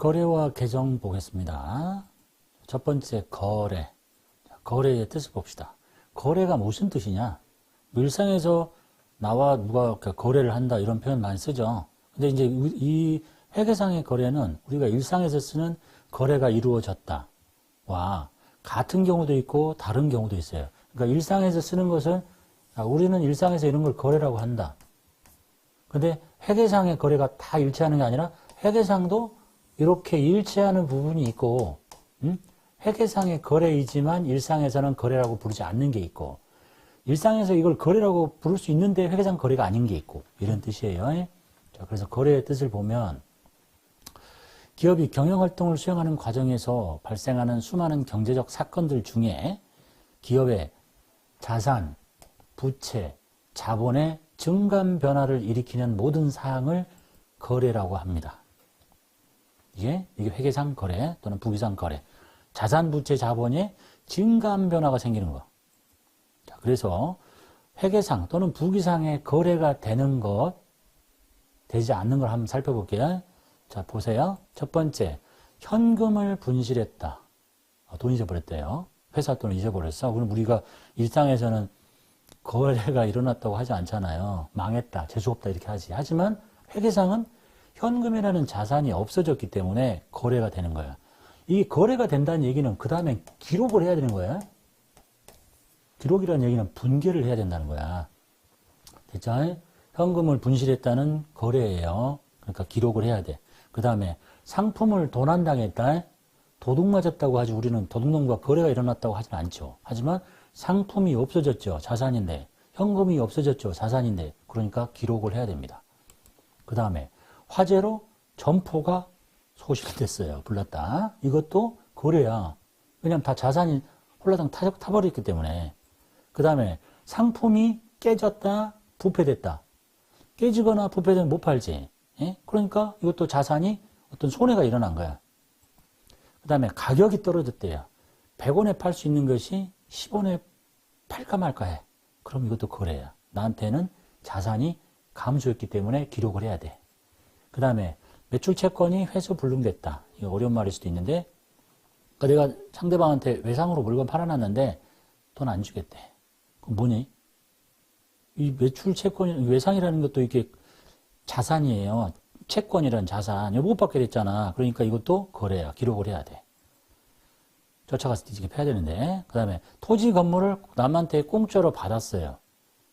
거래와 계정 보겠습니다. 첫 번째 거래. 거래의 뜻을 봅시다. 거래가 무슨 뜻이냐? 일상에서 나와 누가 거래를 한다 이런 표현 많이 쓰죠. 근데 이제 이 회계상의 거래는 우리가 일상에서 쓰는 거래가 이루어졌다 와 같은 경우도 있고 다른 경우도 있어요. 그러니까 일상에서 쓰는 것은 우리는 일상에서 이런 걸 거래라고 한다. 근데 회계상의 거래가 다 일치하는 게 아니라 회계상도 이렇게 일치하는 부분이 있고, 회계상의 거래이지만 일상에서는 거래라고 부르지 않는 게 있고, 일상에서 이걸 거래라고 부를 수 있는데 회계상 거래가 아닌 게 있고, 이런 뜻이에요. 자, 그래서 거래의 뜻을 보면, 기업이 경영활동을 수행하는 과정에서 발생하는 수많은 경제적 사건들 중에 기업의 자산, 부채, 자본의 증감 변화를 일으키는 모든 사항을 거래라고 합니다. 이게 회계상 거래 또는 부기상 거래. 자산, 부채, 자본의 증감 변화가 생기는 거. 자, 그래서 회계상 또는 부기상의 거래가 되는 것, 되지 않는 걸 한번 살펴볼게요. 자, 보세요. 첫 번째, 현금을 분실했다. 돈 잊어버렸대요. 회사 돈을 잊어버렸어. 그럼 우리가 일상에서는 거래가 일어났다고 하지 않잖아요. 망했다, 재수없다 이렇게 하지. 하지만 회계상은 현금이라는 자산이 없어졌기 때문에 거래가 되는 거야. 이 거래가 된다는 얘기는 그 다음에 기록을 해야 되는 거야. 기록이라는 얘기는 분개를 해야 된다는 거야. 됐죠? 현금을 분실했다는 거래예요. 그러니까 기록을 해야 돼. 그 다음에 상품을 도난당했다. 도둑 맞았다고 하지 우리는 도둑놈과 거래가 일어났다고 하진 않죠. 하지만 상품이 없어졌죠. 자산인데. 현금이 없어졌죠. 자산인데. 그러니까 기록을 해야 됩니다. 그 다음에 화재로 점포가 소실됐어요. 불났다. 이것도 거래야. 왜냐면 다 자산이 홀라당 타버렸기 때문에. 그 다음에 상품이 깨졌다. 부패됐다. 깨지거나 부패되면 못 팔지. 예? 그러니까 이것도 자산이 어떤 손해가 일어난 거야. 그 다음에 가격이 떨어졌대요. 100원에 팔 수 있는 것이 10원에 팔까 말까 해. 그럼 이것도 거래야. 나한테는 자산이 감소했기 때문에 기록을 해야 돼. 그 다음에 매출 채권이 회수 불능됐다. 이거 어려운 말일 수도 있는데, 그러니까 내가 상대방한테 외상으로 물건 팔아놨는데 돈 안 주겠대. 그럼 뭐니? 이 매출 채권, 외상이라는 것도 이게 자산이에요. 채권이란 자산. 이거 못 받게 됐잖아. 그러니까 이것도 거래야. 기록을 해야 돼. 쫓아가서 뒤집게 해야 되는데. 그 다음에 토지 건물을 남한테 공짜로 받았어요.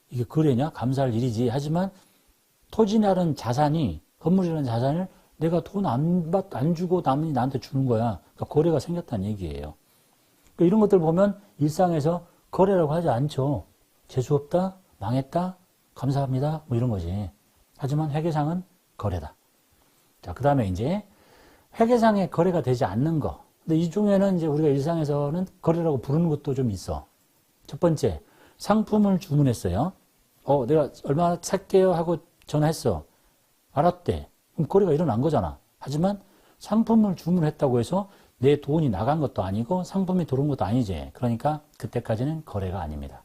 이게 거래냐? 감사할 일이지. 하지만 토지라는 자산이, 건물이라는 자산을 내가 돈 안 주고 남이 나한테 주는 거야. 그러니까 거래가 생겼다는 얘기예요. 그러니까 이런 것들 보면 일상에서 거래라고 하지 않죠. 재수없다, 망했다, 감사합니다, 뭐 이런 거지. 하지만 회계상은 거래다. 자, 그 다음에 이제 회계상에 거래가 되지 않는 거. 근데 이 중에는 이제 우리가 일상에서는 거래라고 부르는 것도 좀 있어. 첫 번째, 상품을 주문했어요. 내가 얼마 살게요 하고 전화했어. 알았대. 그럼 거래가 일어난 거잖아. 하지만 상품을 주문했다고 해서 내 돈이 나간 것도 아니고 상품이 들어온 것도 아니지. 그러니까 그때까지는 거래가 아닙니다.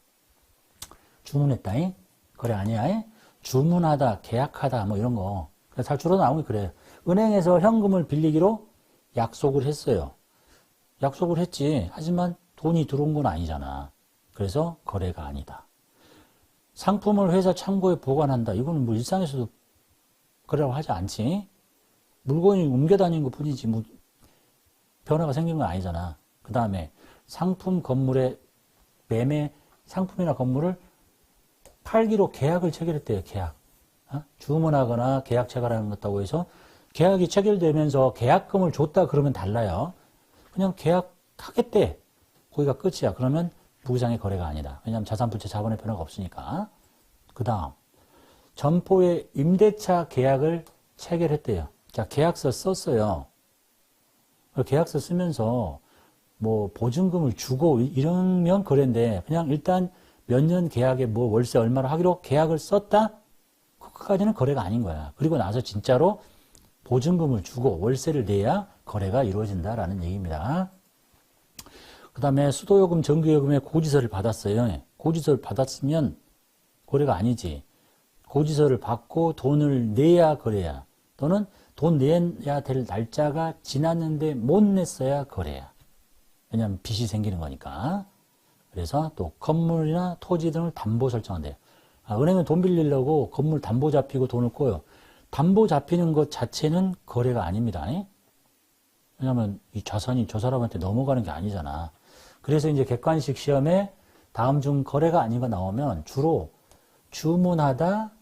주문했다잉? 거래 아니야? 주문하다, 계약하다, 뭐 이런 거. 잘 줄어 나오면 그래요. 은행에서 현금을 빌리기로 약속을 했어요. 약속을 했지. 하지만 돈이 들어온 건 아니잖아. 그래서 거래가 아니다. 상품을 회사 창고에 보관한다. 이거는 뭐 일상에서도 거래라고 하지 않지. 물건이 옮겨 다니는 것 뿐이지. 뭐 변화가 생긴 건 아니잖아. 그 다음에 상품 건물의 매매, 상품이나 건물을 팔기로 계약을 체결했대요. 계약. 주문하거나 계약 체결하는 것다고 해서 계약이 체결되면서 계약금을 줬다 그러면 달라요. 그냥 계약하겠대. 거기가 끝이야. 그러면 부기상의 거래가 아니다. 왜냐하면 자산, 부채, 자본의 변화가 없으니까. 그 다음 점포의 임대차 계약을 체결했대요. 자, 계약서 썼어요. 계약서 쓰면서 뭐 보증금을 주고 이러면 거래인데 그냥 일단 몇 년 계약에 뭐 월세 얼마로 하기로 계약을 썼다? 그까지는 거래가 아닌 거야. 그리고 나서 진짜로 보증금을 주고 월세를 내야 거래가 이루어진다라는 얘기입니다. 그 다음에 수도요금, 전기요금의 고지서를 받았어요. 고지서를 받았으면 거래가 아니지. 고지서를 받고 돈을 내야 거래야. 또는 돈 내야 될 날짜가 지났는데 못 냈어야 거래야. 왜냐하면 빚이 생기는 거니까. 그래서 또 건물이나 토지 등을 담보 설정한대요. 은행은 돈 빌리려고 건물 담보 잡히고 돈을 꿔요. 담보 잡히는 것 자체는 거래가 아닙니다. 왜냐하면 이 자산이 저 사람한테 넘어가는 게 아니잖아. 그래서 이제 객관식 시험에 다음 중 거래가 아닌 거 나오면 주로 주문하다,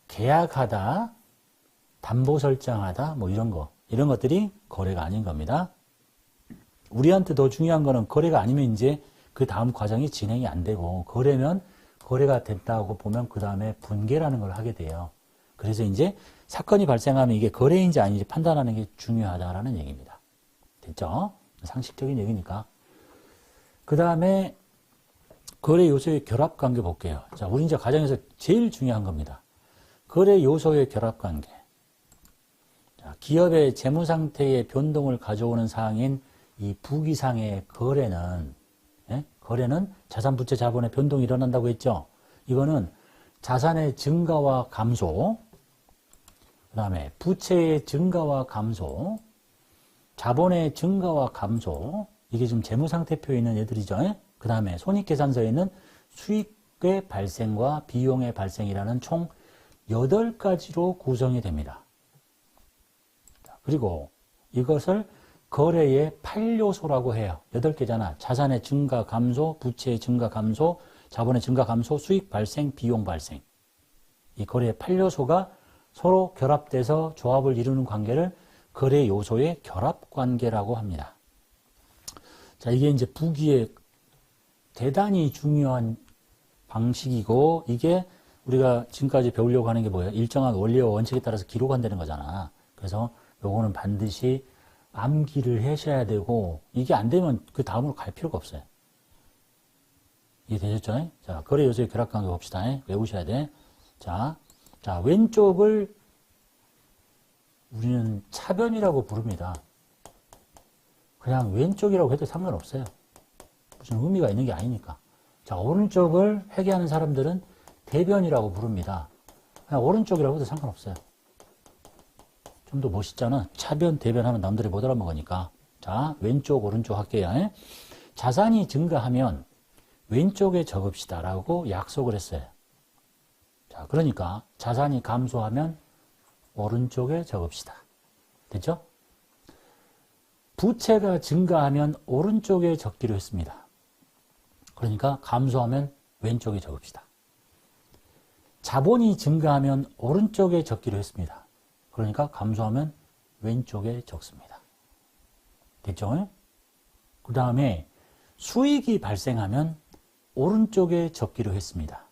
계약하다, 담보 설정하다, 뭐 이런 것들이 거래가 아닌 겁니다. 우리한테 더 중요한 거는 거래가 아니면 이제 그 다음 과정이 진행이 안 되고, 거래면 거래가 됐다고 보면 그 다음에 분개라는 걸 하게 돼요. 그래서 이제 사건이 발생하면 이게 거래인지 아닌지 판단하는 게 중요하다라는 얘기입니다. 됐죠? 상식적인 얘기니까. 그 다음에 거래 요소의 결합 관계 볼게요. 자, 우리 이제 가정에서 제일 중요한 겁니다. 거래 요소의 결합 관계. 자, 기업의 재무 상태의 변동을 가져오는 사항인 이 부기상의 거래는, 거래는 자산, 부채, 자본의 변동이 일어난다고 했죠. 이거는 자산의 증가와 감소, 그 다음에 부채의 증가와 감소, 자본의 증가와 감소, 이게 지금 재무상태표에 있는 애들이죠. 그 다음에 손익계산서에 있는 수익의 발생과 비용의 발생이라는 총 8가지로 구성이 됩니다. 그리고 이것을 거래의 8요소라고 해요. 8개잖아. 자산의 증가, 감소, 부채의 증가, 감소, 자본의 증가, 감소, 수익 발생, 비용 발생. 이 거래의 8요소가 서로 결합돼서 조합을 이루는 관계를 거래 요소의 결합 관계라고 합니다. 자, 이게 이제 부기의 대단히 중요한 방식이고, 이게 우리가 지금까지 배우려고 하는 게 뭐예요? 일정한 원리와 원칙에 따라서 기록한다는 거잖아. 그래서 요거는 반드시 암기를 하셔야 되고, 이게 안 되면 그 다음으로 갈 필요가 없어요. 이해되셨죠? 자, 거래 요소의 결합 관계 봅시다. 외우셔야 돼. 자, 왼쪽을 우리는 차변이라고 부릅니다. 그냥 왼쪽이라고 해도 상관없어요. 무슨 의미가 있는 게 아니니까. 자, 오른쪽을 회계하는 사람들은 대변이라고 부릅니다. 그냥 오른쪽이라고 해도 상관없어요. 좀 더 멋있잖아. 차변, 대변 하면 남들이 못 알아먹으니까. 자, 왼쪽, 오른쪽 할게요. 자산이 증가하면 왼쪽에 적읍시다 라고 약속을 했어요. 자, 그러니까 자산이 감소하면 오른쪽에 적읍시다. 됐죠? 부채가 증가하면 오른쪽에 적기로 했습니다. 그러니까 감소하면 왼쪽에 적읍시다. 자본이 증가하면 오른쪽에 적기로 했습니다. 그러니까 감소하면 왼쪽에 적습니다. 됐죠? 그 다음에 수익이 발생하면 오른쪽에 적기로 했습니다.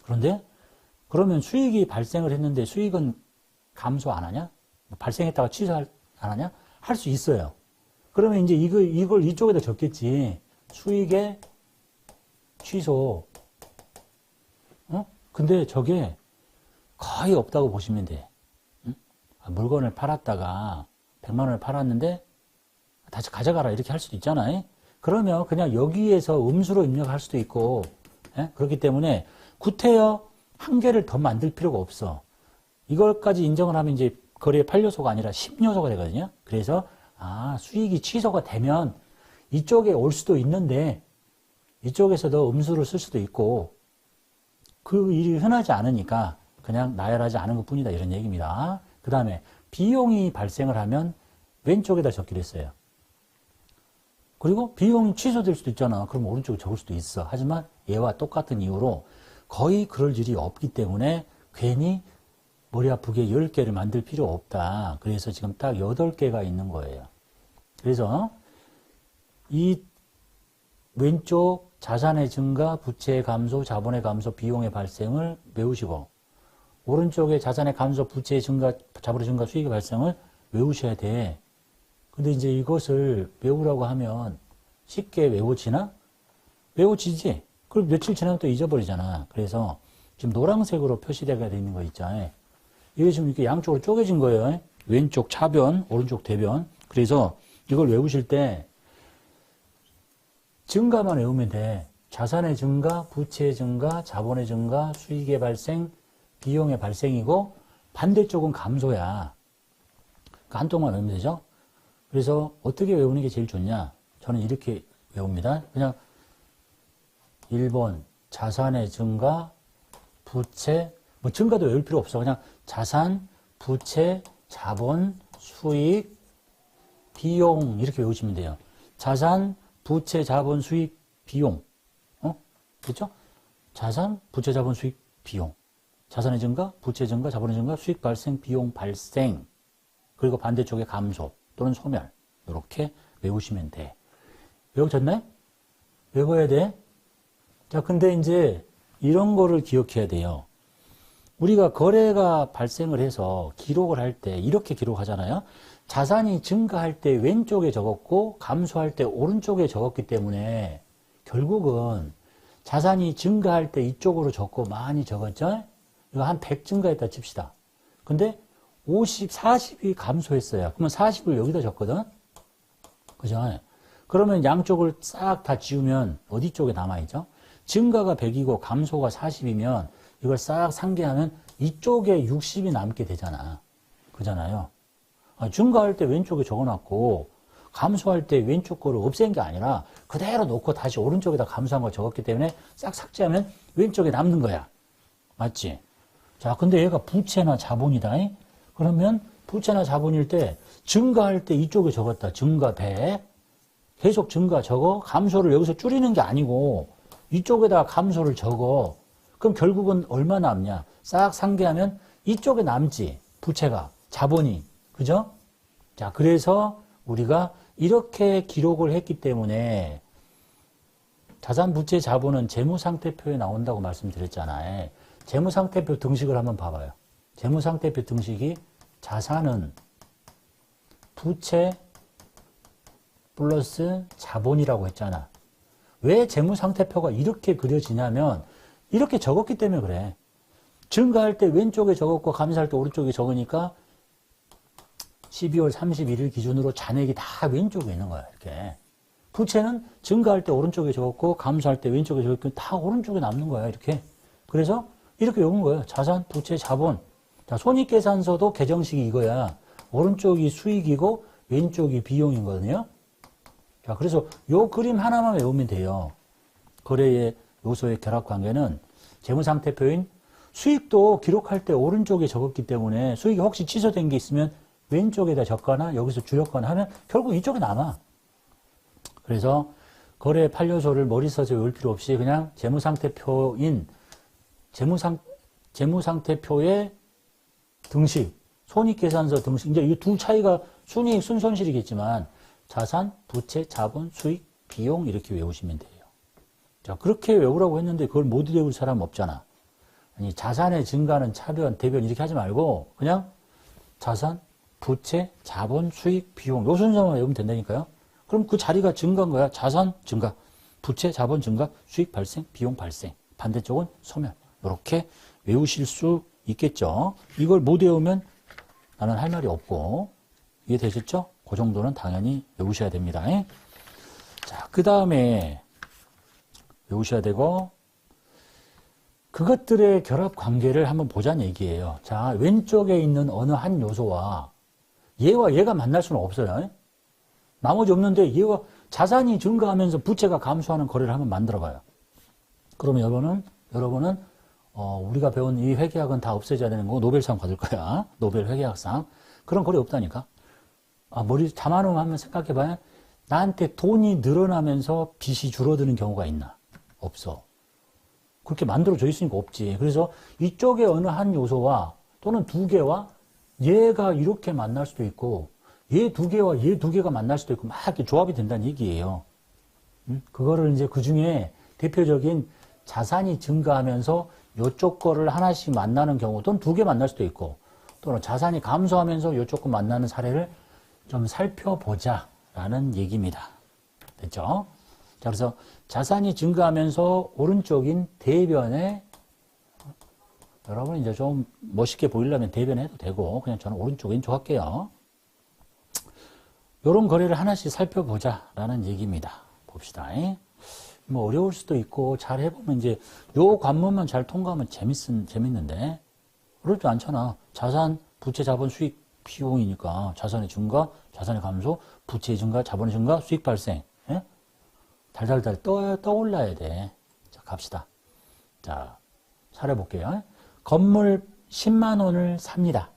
그런데 그러면 수익이 발생을 했는데 수익은 감소 안 하냐? 발생했다가 취소 안 하냐? 할 수 있어요. 그러면 이제 이걸 이쪽에다 적겠지. 수익의 취소. 근데 저게 거의 없다고 보시면 돼. 물건을 팔았다가 100만 원을 팔았는데 다시 가져가라 이렇게 할 수도 있잖아요. 그러면 그냥 여기에서 음수로 입력할 수도 있고, 그렇기 때문에 구태여 한 개를 더 만들 필요가 없어. 이걸까지 인정을 하면 이제 거래의 8요소가 아니라 10요소가 되거든요. 그래서 수익이 취소가 되면 이쪽에 올 수도 있는데 이쪽에서도 음수를 쓸 수도 있고, 그 일이 흔하지 않으니까 그냥 나열하지 않은 것 뿐이다 이런 얘기입니다. 그 다음에 비용이 발생을 하면 왼쪽에다 적기로 했어요. 그리고 비용이 취소될 수도 있잖아. 그럼 오른쪽에 적을 수도 있어. 하지만 얘와 똑같은 이유로 거의 그럴 일이 없기 때문에 괜히 머리 아프게 10개를 만들 필요 없다. 그래서 지금 딱 8개가 있는 거예요. 그래서 이 왼쪽 자산의 증가, 부채의 감소, 자본의 감소, 비용의 발생을 외우시고, 오른쪽에 자산의 감소, 부채의 증가, 자본의 증가, 수익의 발생을 외우셔야 돼. 근데 이제 이것을 외우라고 하면 쉽게 외워지나? 외워지지? 그럼 며칠 지나면 또 잊어버리잖아. 그래서 지금 노란색으로 표시되어 있는 거 있잖아요. 이게 지금 이렇게 양쪽으로 쪼개진 거예요. 왼쪽 차변, 오른쪽 대변. 그래서 이걸 외우실 때 증가만 외우면 돼. 자산의 증가, 부채의 증가, 자본의 증가, 수익의 발생, 비용의 발생이고 반대쪽은 감소야. 한동안 외우면 되죠? 그래서 어떻게 외우는 게 제일 좋냐? 저는 이렇게 외웁니다. 그냥 1번 자산의 증가, 부채, 뭐 증가도 외울 필요 없어. 그냥 자산, 부채, 자본, 수익, 비용 이렇게 외우시면 돼요. 자산, 부채, 자본, 수익, 비용. 그렇죠? 자산, 부채, 자본, 수익, 비용. 자산의 증가, 부채 증가, 자본의 증가, 수익 발생, 비용 발생. 그리고 반대쪽에 감소 또는 소멸. 이렇게 외우시면 돼. 외워졌나요? 외워야 돼. 자, 근데 이제 이런 거를 기억해야 돼요. 우리가 거래가 발생을 해서 기록을 할 때 이렇게 기록하잖아요. 자산이 증가할 때 왼쪽에 적었고 감소할 때 오른쪽에 적었기 때문에 결국은 자산이 증가할 때 이쪽으로 적고 많이 적었죠? 이거 한 100 증가했다 칩시다. 근데 50, 40이 감소했어요. 그러면 40을 여기다 적거든? 그죠? 그러면 양쪽을 싹 다 지우면 어디 쪽에 남아있죠? 증가가 100이고 감소가 40이면 이걸 싹 상계하면 이쪽에 60이 남게 되잖아. 그잖아요. 증가할 때 왼쪽에 적어놨고 감소할 때 왼쪽 거를 없앤 게 아니라 그대로 놓고 다시 오른쪽에다 감소한 걸 적었기 때문에 싹 삭제하면 왼쪽에 남는 거야. 맞지? 자, 근데 얘가 부채나 자본이다. 그러면 부채나 자본일 때 증가할 때 이쪽에 적었다. 증가 100. 계속 증가 적어. 감소를 여기서 줄이는 게 아니고 이쪽에다 감소를 적어. 그럼 결국은 얼마 남냐? 싹 상계하면 이쪽에 남지. 부채가. 자본이. 그죠? 자, 그래서 우리가 이렇게 기록을 했기 때문에 자산, 부채, 자본은 재무상태표에 나온다고 말씀드렸잖아요. 재무상태표 등식을 한번 봐봐요. 재무상태표 등식이 자산은 부채 플러스 자본이라고 했잖아. 왜 재무상태표가 이렇게 그려지냐면 이렇게 적었기 때문에 그래. 증가할 때 왼쪽에 적었고 감소할 때 오른쪽에 적으니까 12월 31일 기준으로 잔액이 다 왼쪽에 있는 거야. 이렇게. 부채는 증가할 때 오른쪽에 적었고 감소할 때 왼쪽에 적었고 다 오른쪽에 남는 거야. 이렇게. 그래서 이렇게 외운 거예요. 자산, 부채, 자본. 자, 손익계산서도 계정식이 이거야. 오른쪽이 수익이고 왼쪽이 비용이거든요. 자, 그래서 요 그림 하나만 외우면 돼요. 거래의 요소의 결합관계는 재무상태표인 수익도 기록할 때 오른쪽에 적었기 때문에 수익이 혹시 취소된 게 있으면 왼쪽에다 적거나 여기서 줄였거나 하면 결국 이쪽에 남아. 그래서 거래 8요소를 머리 써서 외울 필요 없이 그냥 재무상태표인 재무상태표의 등식, 손익계산서 등식, 이제 이 두 차이가 순이익, 순손실이겠지만 자산, 부채, 자본, 수익, 비용 이렇게 외우시면 돼요. 자, 그렇게 외우라고 했는데 그걸 못 외울 사람 없잖아. 아니, 자산의 증가는 차변, 대변 이렇게 하지 말고 그냥 자산, 부채, 자본, 수익, 비용 요 순서만 외우면 된다니까요. 그럼 그 자리가 증가인 거야. 자산 증가, 부채, 자본 증가, 수익 발생, 비용 발생. 반대쪽은 소멸. 이렇게 외우실 수 있겠죠. 이걸 못 외우면 나는 할 말이 없고 이해되셨죠? 그 정도는 당연히 외우셔야 됩니다. 자, 그 다음에 외우셔야 되고 그것들의 결합 관계를 한번 보자는 얘기예요. 자, 왼쪽에 있는 어느 한 요소와 얘와 얘가 만날 수는 없어요. 나머지 없는데 얘가 자산이 증가하면서 부채가 감소하는 거래를 한번 만들어 봐요. 그러면 여러분은 우리가 배운 이 회계학은 다 없애져야 되는 거고 노벨상 받을 거야. 노벨 회계학상. 그런 거래 없다니까. 머리 자만으로 한번 생각해 봐요. 나한테 돈이 늘어나면서 빚이 줄어드는 경우가 있나? 없어. 그렇게 만들어져 있으니까 없지. 그래서 이쪽에 어느 한 요소와 또는 두 개와 얘가 이렇게 만날 수도 있고 얘 두 개와 얘 두 개가 만날 수도 있고 막 이렇게 조합이 된다는 얘기예요. 그거를 이제 그 중에 대표적인 자산이 증가하면서 이쪽 거를 하나씩 만나는 경우 또는 두 개 만날 수도 있고 또는 자산이 감소하면서 이쪽 거 만나는 사례를 좀 살펴보자 라는 얘기입니다. 됐죠? 자, 그래서 자산이 증가하면서 오른쪽인 대변에 여러분 이제 좀 멋있게 보이려면 대변해도 되고 그냥 저는 오른쪽 왼쪽 할게요. 이런 거래를 하나씩 살펴보자 라는 얘기입니다. 봅시다. 뭐 어려울 수도 있고 잘 해보면 이제 요 관문만 잘 통과하면 재밌는데 어렵지 않잖아. 자산, 부채, 자본, 수익, 비용이니까 자산의 증가, 자산의 감소, 부채의 증가, 자본의 증가, 수익 발생. 예? 달달달 떠올라야 돼. 자, 갑시다. 자, 사례 볼게요. 건물 10만 원을 삽니다.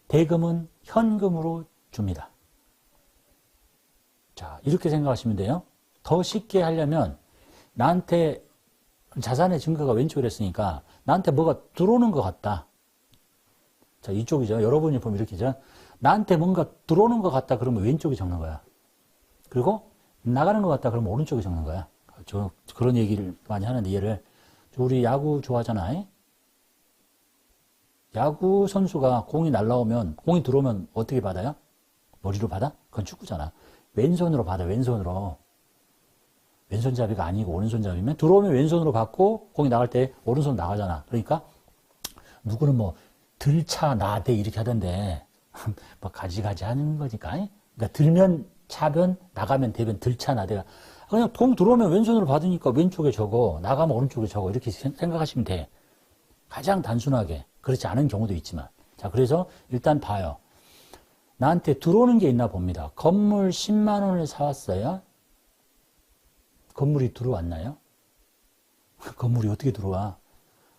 대금은 현금으로 줍니다. 자, 이렇게 생각하시면 돼요. 더 쉽게 하려면 나한테 자산의 증가가 왼쪽이라 했으니까 나한테 뭐가 들어오는 것 같다. 자, 이쪽이죠. 여러분이 보면 이렇게죠. 나한테 뭔가 들어오는 것 같다 그러면 왼쪽에 적는 거야. 그리고 나가는 것 같다 그러면 오른쪽에 적는 거야. 그런 얘기를 많이 하는데 얘를 우리 야구 좋아하잖아. 야구 선수가 공이 날라오면 공이 들어오면 어떻게 받아요? 머리로 받아? 그건 축구잖아. 왼손으로 받아. 왼손으로. 왼손잡이가 아니고 오른손잡이면 들어오면 왼손으로 받고 공이 나갈 때 오른손 나가잖아. 그러니까 누구는 뭐 들차 나대 이렇게 하던데 뭐 가지가지 하는 거니까. 그러니까 들면 차변 나가면 대변 들차 나대가 그냥 공 들어오면 왼손으로 받으니까 왼쪽에 적어 나가면 오른쪽에 적어 이렇게 생각하시면 돼. 가장 단순하게. 그렇지 않은 경우도 있지만. 자, 그래서 일단 봐요. 나한테 들어오는 게 있나 봅니다. 건물 10만 원을 사왔어요. 건물이 들어왔나요? 건물이 어떻게 들어와?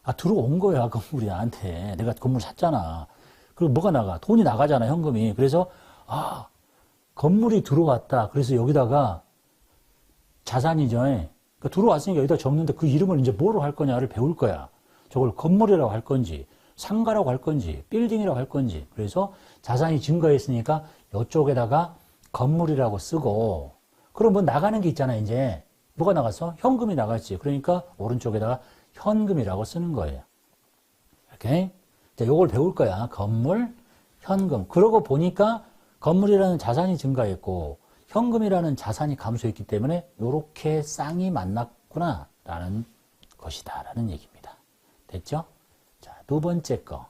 아, 들어온 거야, 건물이 나한테. 내가 건물 샀잖아. 그리고 뭐가 나가? 돈이 나가잖아, 현금이. 그래서, 아, 건물이 들어왔다. 그래서 여기다가 자산이죠. 그러니까 들어왔으니까 여기다 적는데 그 이름을 이제 뭐로 할 거냐를 배울 거야. 저걸 건물이라고 할 건지, 상가라고 할 건지, 빌딩이라고 할 건지. 그래서 자산이 증가했으니까 이쪽에다가 건물이라고 쓰고, 그럼 뭐 나가는 게 있잖아, 이제. 뭐가 나갔어? 현금이 나갔지. 그러니까 오른쪽에다가 현금이라고 쓰는 거예요. 이렇게. 자, 요걸 배울 거야. 건물, 현금. 그러고 보니까 건물이라는 자산이 증가했고, 현금이라는 자산이 감소했기 때문에 요렇게 쌍이 만났구나. 라는 것이다. 라는 얘기입니다. 됐죠? 자, 두 번째 거.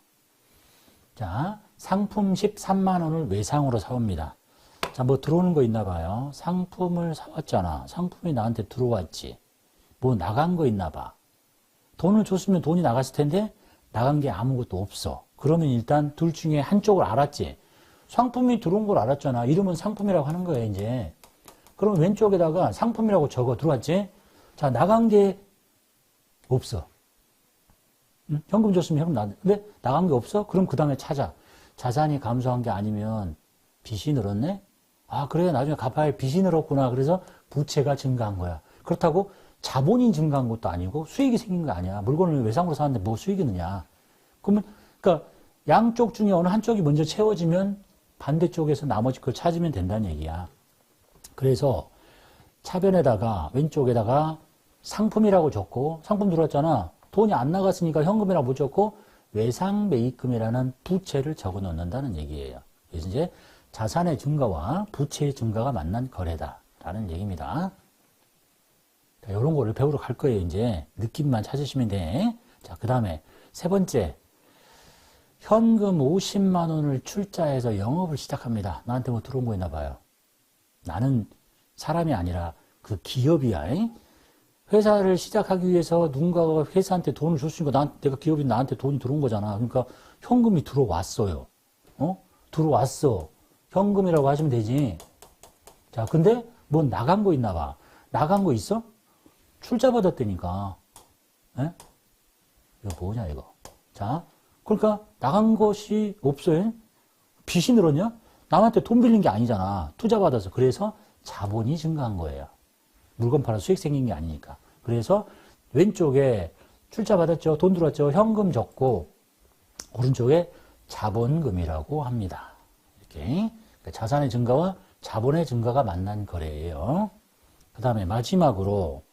자, 상품 13만 원을 외상으로 사옵니다. 자, 뭐 들어오는 거 있나 봐요. 상품을 사왔잖아. 상품이 나한테 들어왔지. 뭐 나간 거 있나 봐. 돈을 줬으면 돈이 나갔을 텐데 나간 게 아무것도 없어. 그러면 일단 둘 중에 한쪽을 알았지. 상품이 들어온 걸 알았잖아. 이름은 상품이라고 하는 거야, 이제. 그러면 왼쪽에다가 상품이라고 적어 들어왔지. 자, 나간 게 없어. 응? 현금 줬으면 현금 나갔는데 근데 나간 게 없어? 그럼 그 다음에 찾아. 자산이 감소한 게 아니면 빚이 늘었네? 아, 그래. 나중에 갚아야 할 빚이 늘었구나. 그래서 부채가 증가한 거야. 그렇다고 자본이 증가한 것도 아니고 수익이 생긴 거 아니야. 물건을 외상으로 사는데 뭐 수익이 느냐. 그러면, 그러니까 양쪽 중에 어느 한쪽이 먼저 채워지면 반대쪽에서 나머지 걸 찾으면 된다는 얘기야. 그래서 차변에다가 왼쪽에다가 상품이라고 적고 상품 들어왔잖아. 돈이 안 나갔으니까 현금이라고 못 적고 외상매입금이라는 부채를 적어 놓는다는 얘기예요. 그래서 이제 자산의 증가와 부채의 증가가 만난 거래다라는 얘기입니다. 자, 이런 거를 배우러 갈 거예요. 이제 느낌만 찾으시면 돼. 자, 그 다음에 세 번째, 현금 50만 원을 출자해서 영업을 시작합니다. 나한테 뭐 들어온 거 있나 봐요. 나는 사람이 아니라 그 기업이야. 회사를 시작하기 위해서 누군가가 회사한테 돈을 줬으니까 내가 기업인 나한테 돈이 들어온 거잖아. 그러니까 현금이 들어왔어요. 들어왔어. 현금이라고 하시면 되지. 자, 근데 뭐 나간 거 있나 봐. 나간 거 있어? 출자 받았다니까. 에? 이거 뭐냐, 이거. 자, 그러니까 나간 것이 없어요. 빚이 늘었냐? 남한테 돈 빌린 게 아니잖아. 투자 받아서. 그래서 자본이 증가한 거예요. 물건 팔아 수익 생긴 게 아니니까. 그래서 왼쪽에 출자 받았죠. 돈 들어왔죠. 현금 적고 오른쪽에 자본금이라고 합니다. 이렇게 그러니까 자산의 증가와 자본의 증가가 만난 거래예요. 그 다음에 마지막으로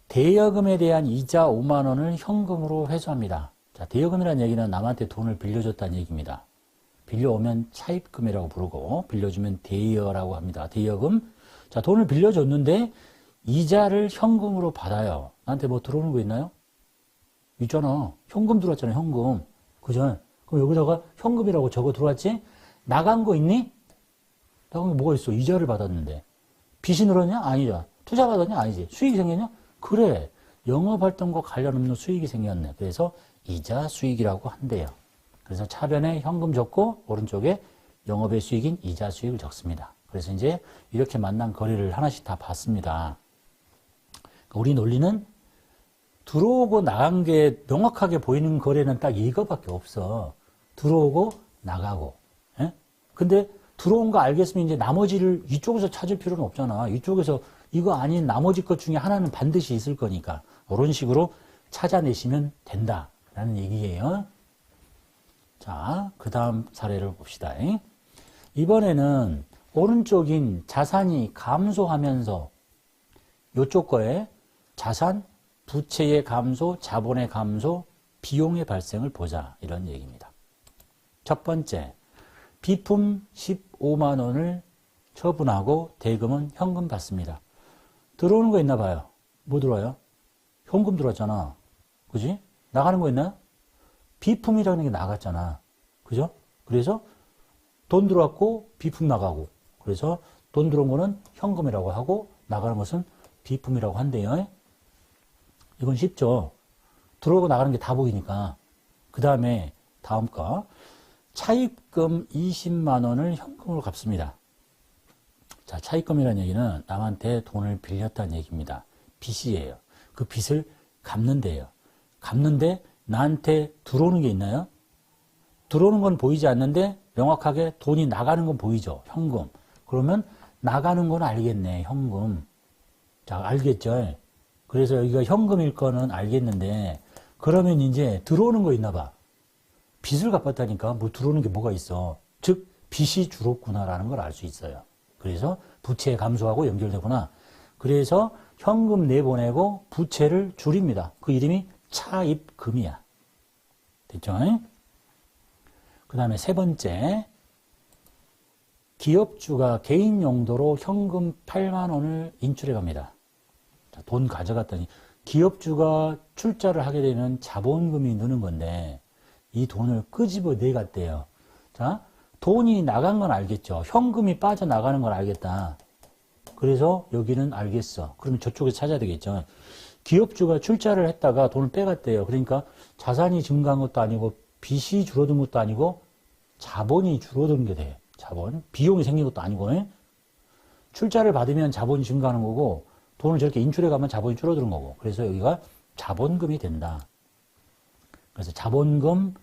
대여금에 대한 이자 5만 원을 현금으로 회수합니다. 자, 대여금이라는 얘기는 남한테 돈을 빌려줬다는 얘기입니다. 빌려오면 차입금이라고 부르고 빌려주면 대여라고 합니다. 대여금. 자, 돈을 빌려줬는데 이자를 현금으로 받아요. 나한테 뭐 들어오는 거 있나요? 있잖아. 현금 들어왔잖아, 현금. 그죠? 그럼 여기다가 현금이라고 적어 들어왔지? 나간 거 있니? 나간 거 뭐가 있어? 이자를 받았는데. 빚이 늘었냐? 아니죠. 투자 받았냐? 아니지. 수익이 생겼냐? 그래. 영업활동과 관련 없는 수익이 생겼네. 그래서 이자 수익이라고 한대요. 그래서 차변에 현금 적고 오른쪽에 영업의 수익인 이자 수익을 적습니다. 그래서 이제 이렇게 만난 거래를 하나씩 다 봤습니다. 우리 논리는 들어오고 나간 게 명확하게 보이는 거래는 딱 이거밖에 없어. 들어오고 나가고. 예? 근데 들어온 거 알겠으면 이제 나머지를 이쪽에서 찾을 필요는 없잖아. 이쪽에서 이거 아닌 나머지 것 중에 하나는 반드시 있을 거니까. 이런 식으로 찾아내시면 된다라는 얘기예요. 자, 그 다음 사례를 봅시다. 이번에는 오른쪽인 자산이 감소하면서 이쪽 거에 자산, 부채의 감소, 자본의 감소, 비용의 발생을 보자. 이런 얘기입니다. 첫 번째, 비품 15만 원을 처분하고 대금은 현금 받습니다. 들어오는 거 있나 봐요. 뭐 들어와요? 현금 들어왔잖아. 그지? 나가는 거 있나요? 비품이라는 게 나갔잖아. 그죠? 그래서 돈 들어왔고 비품 나가고. 그래서 돈 들어온 거는 현금이라고 하고 나가는 것은 비품이라고 한대요. 이건 쉽죠. 들어오고 나가는 게 다 보이니까. 그 다음에 다음 거. 차입금 20만 원을 현금으로 갚습니다. 자, 차입금이라는 얘기는 남한테 돈을 빌렸다는 얘기입니다. 빚이에요. 그 빚을 갚는데요. 갚는데 나한테 들어오는 게 있나요? 들어오는 건 보이지 않는데 명확하게 돈이 나가는 건 보이죠. 현금. 그러면 나가는 건 알겠네. 현금. 자, 알겠죠? 그래서 여기가 현금일 거는 알겠는데 그러면 이제 들어오는 거 있나 봐. 빚을 갚았다니까 뭐 들어오는 게 뭐가 있어. 즉 빚이 줄었구나라는 걸 알 수 있어요. 그래서 부채 감소하고 연결되구나. 그래서 현금 내보내고 부채를 줄입니다. 그 이름이 차입금이야. 됐죠? 그 다음에 세 번째, 기업주가 개인 용도로 현금 8만 원을 인출해 갑니다. 자, 돈 가져갔더니 기업주가 출자를 하게 되면 자본금이 느는 건데 이 돈을 끄집어 내갔대요. 자, 돈이 나간 건 알겠죠. 현금이 빠져나가는 건 알겠다. 그래서 여기는 알겠어. 그러면 저쪽에 찾아야 되겠죠. 기업주가 출자를 했다가 돈을 빼갔대요. 그러니까 자산이 증가한 것도 아니고 빚이 줄어든 것도 아니고 자본이 줄어든 게 돼. 자본. 비용이 생긴 것도 아니고. 출자를 받으면 자본이 증가하는 거고 돈을 저렇게 인출해 가면 자본이 줄어드는 거고. 그래서 여기가 자본금이 된다. 그래서 자본금,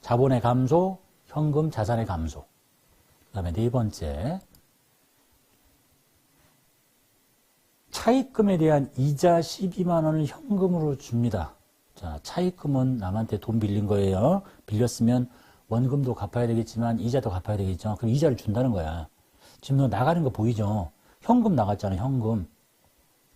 자본의 감소, 현금, 자산의 감소. 그 다음에 네 번째, 차입금에 대한 이자 12만 원을 현금으로 줍니다. 자, 차입금은 남한테 돈 빌린 거예요. 빌렸으면 원금도 갚아야 되겠지만 이자도 갚아야 되겠죠. 그럼 이자를 준다는 거야. 지금 너 나가는 거 보이죠? 현금 나갔잖아, 현금.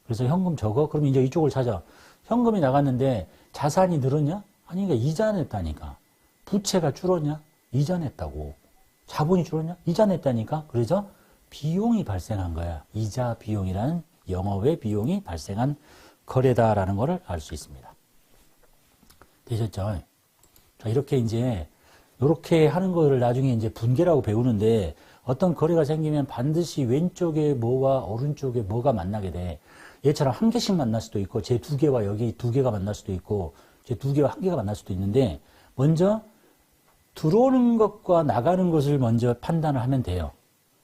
그래서 현금 적어? 그럼 이제 이쪽을 찾아. 현금이 나갔는데 자산이 늘었냐? 아니, 그러니까 이자 냈다니까. 부채가 줄었냐? 이자 냈다고. 자본이 줄었냐? 이자 냈다니까. 그래서 비용이 발생한 거야. 이자 비용이라는 영업의 비용이 발생한 거래다라는 것을 알 수 있습니다. 되셨죠? 자, 이렇게 이제 이렇게 하는 거를 나중에 이제 분계라고 배우는데 어떤 거래가 생기면 반드시 왼쪽에 뭐와 오른쪽에 뭐가 만나게 돼. 얘처럼 한 개씩 만날 수도 있고 제 두 개와 여기 두 개가 만날 수도 있고 제 두 개와 한 개가 만날 수도 있는데 먼저 들어오는 것과 나가는 것을 먼저 판단을 하면 돼요.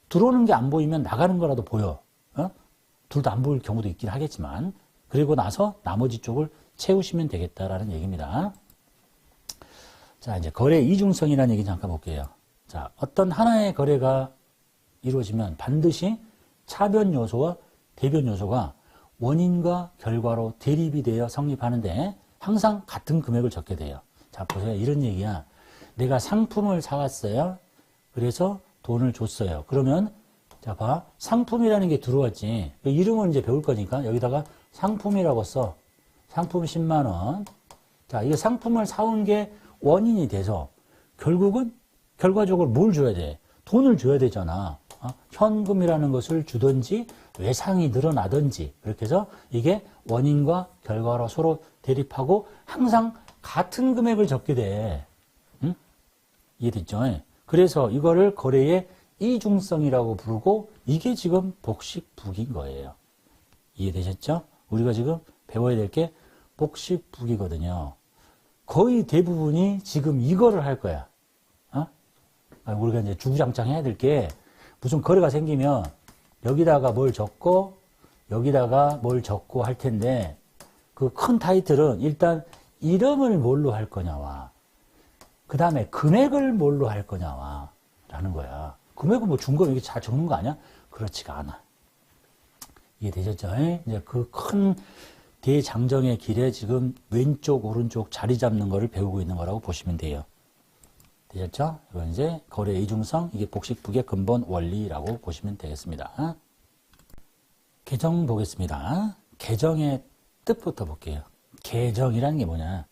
들어오는 게 안 보이면 나가는 거라도 보여. 둘 다 안 보일 경우도 있긴 하겠지만 그리고 나서 나머지 쪽을 채우시면 되겠다라는 얘기입니다. 자, 이제 거래 이중성이라는 얘기 잠깐 볼게요. 자, 어떤 하나의 거래가 이루어지면 반드시 차변 요소와 대변 요소가 원인과 결과로 대립이 되어 성립하는데 항상 같은 금액을 적게 돼요. 자, 보세요. 이런 얘기야. 내가 상품을 사왔어요. 그래서 돈을 줬어요. 그러면 자, 봐. 상품이라는 게 들어왔지. 그 이름을 이제 배울 거니까 여기다가 상품이라고 써. 상품 10만 원. 자, 이 상품을 사온 게 원인이 돼서 결국은 결과적으로 뭘 줘야 돼? 돈을 줘야 되잖아. 현금이라는 것을 주든지 외상이 늘어나든지 그렇게 해서 이게 원인과 결과로 서로 대립하고 항상 같은 금액을 적게 돼. 응? 이해됐죠? 그래서 이거를 거래의 이중성이라고 부르고 이게 지금 복식북인 거예요. 이해되셨죠? 우리가 지금 배워야 될 게 복식북이거든요. 거의 대부분이 지금 이거를 할 거야. 우리가 이제 주구장창 해야 될 게 무슨 거래가 생기면 여기다가 뭘 적고 여기다가 뭘 적고 할 텐데 그 큰 타이틀은 일단 이름을 뭘로 할 거냐와 그 다음에 금액을 뭘로 할 거냐와 라는 거야. 금액은 뭐 중금 이게 잘 적는 거 아니야? 그렇지가 않아. 이해되셨죠? 이제 그 큰 대장정의 길에 지금 왼쪽 오른쪽 자리 잡는 거를 배우고 있는 거라고 보시면 돼요. 되셨죠? 이건 이제 거래의 이중성, 이게 복식북의 근본 원리라고 보시면 되겠습니다. 계정 보겠습니다. 계정의 뜻부터 볼게요. 계정이라는 게 뭐냐?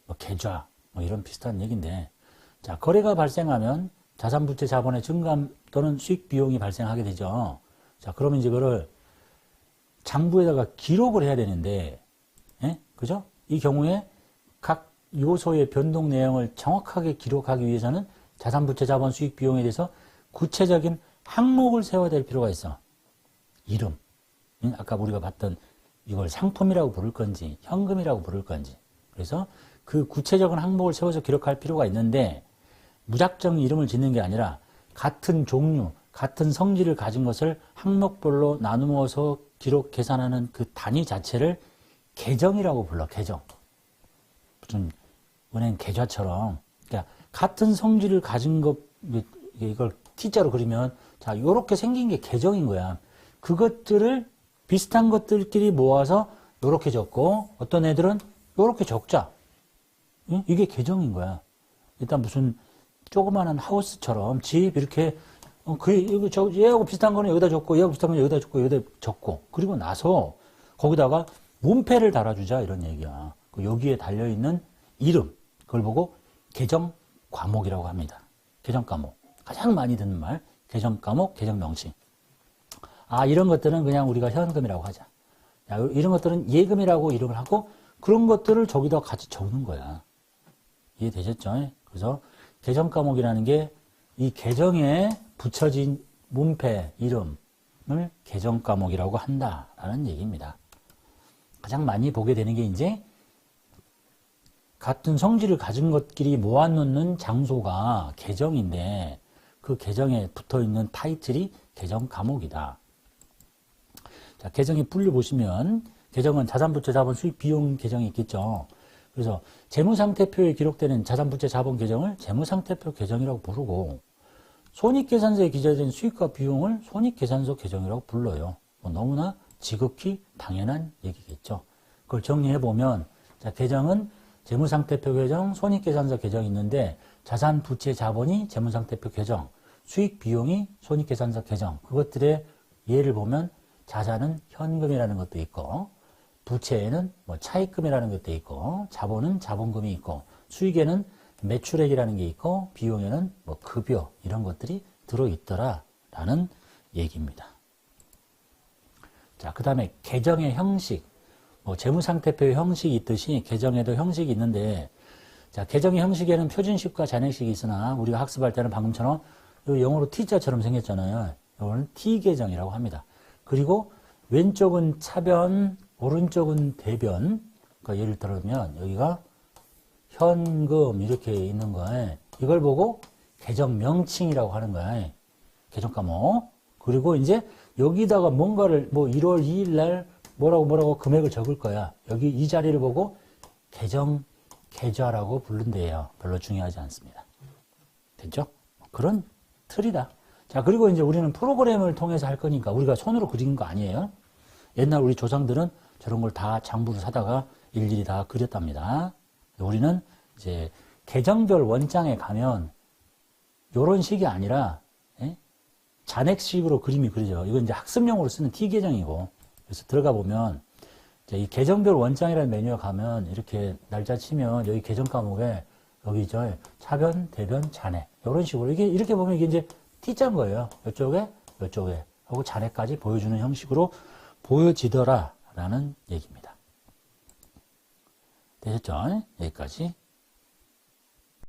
뭐 계좌, 뭐 이런 비슷한 얘기인데, 자, 거래가 발생하면 자산부채 자본의 증감 또는 수익 비용이 발생하게 되죠. 자, 그러면 이제 그거를 장부에다가 기록을 해야 되는데, 예? 그죠? 이 경우에 각 요소의 변동 내용을 정확하게 기록하기 위해서는 자산부채 자본 수익 비용에 대해서 구체적인 항목을 세워야 될 필요가 있어. 이름. 아까 우리가 봤던 이걸 상품이라고 부를 건지 현금이라고 부를 건지. 그래서 그 구체적인 항목을 세워서 기록할 필요가 있는데 무작정 이름을 짓는 게 아니라 같은 종류, 같은 성질을 가진 것을 항목별로 나누어서 기록, 계산하는 그 단위 자체를 계정이라고 불러. 계정. 무슨 은행 계좌처럼. 그러니까 같은 성질을 가진 것, 이걸 T자로 그리면 자, 요렇게 생긴 게 계정인 거야. 그것들을 비슷한 것들끼리 모아서 요렇게 적고 어떤 애들은 요렇게 적자. 이게 계정인 거야. 일단 무슨 조그마한 하우스처럼 집 이렇게 얘하고 비슷한 거는 여기다 적고 얘하고 비슷한 거는 여기다 적고 여기다 적고 그리고 나서 거기다가 문패를 달아주자 이런 얘기야. 여기에 달려있는 이름 그걸 보고 계정 과목이라고 합니다. 계정 과목. 가장 많이 듣는 말 계정 과목, 계정 명칭. 아, 이런 것들은 그냥 우리가 현금이라고 하자. 야, 이런 것들은 예금이라고 이름을 하고 그런 것들을 저기다 같이 적는 거야. 이해되셨죠? 그래서 계정 과목이라는 게 이 계정에 붙여진 문패, 이름을 계정 과목이라고 한다라는 얘기입니다. 가장 많이 보게 되는 게 이제 같은 성질을 가진 것끼리 모아놓는 장소가 계정인데 그 계정에 붙어있는 타이틀이 계정 과목이다. 자, 계정이 분류 보시면 계정은 자산부채 자본 수익 비용 계정이 있겠죠. 그래서 재무상태표에 기록되는 자산부채 자본 계정을 재무상태표 계정이라고 부르고 손익계산서에 기재된 수익과 비용을 손익계산서 계정이라고 불러요. 너무나 지극히 당연한 얘기겠죠. 그걸 정리해보면 자, 계정은 재무상태표 계정, 손익계산서 계정이 있는데 자산부채 자본이 재무상태표 계정, 수익 비용이 손익계산서 계정 그것들의 예를 보면 자산은 현금이라는 것도 있고 부채에는 뭐 차입금이라는 것도 있고 자본은 자본금이 있고 수익에는 매출액이라는 게 있고 비용에는 뭐 급여 이런 것들이 들어있더라라는 얘기입니다. 자, 그 다음에 계정의 형식 뭐 재무상태표의 형식이 있듯이 계정에도 형식이 있는데 자, 계정의 형식에는 표준식과 잔액식이 있으나 우리가 학습할 때는 방금처럼 영어로 T자처럼 생겼잖아요. 이거는 T계정이라고 합니다. 그리고 왼쪽은 차변, 오른쪽은 대변. 그러니까 예를 들면 여기가 현금 이렇게 있는 거에 이걸 보고 계정 명칭이라고 하는 거야. 계정 과목. 그리고 이제 여기다가 뭔가를 뭐 1월 2일 날 뭐라고 금액을 적을 거야. 여기 이 자리를 보고 계정 계좌라고 부른대요. 별로 중요하지 않습니다. 됐죠? 그런 틀이다. 자, 그리고 이제 우리는 프로그램을 통해서 할 거니까 우리가 손으로 그리는 거 아니에요. 옛날 우리 조상들은 저런 걸 다 장부를 사다가 일일이 다 그렸답니다. 우리는 이제 계정별 원장에 가면 요런 식이 아니라 잔액식으로 그림이 그려져. 이건 이제 학습용으로 쓰는 T계정이고 그래서 들어가 보면 이제 이 계정별 원장이라는 메뉴에 가면 이렇게 날짜 치면 여기 계정 과목에 여기 저 차변, 대변, 잔액 이런 식으로 이게 이렇게 보면 이게 이제 T자인 거예요. 이쪽에 하고 잔액까지 보여주는 형식으로 보여지더라라는 얘기입니다. 되셨죠? 여기까지.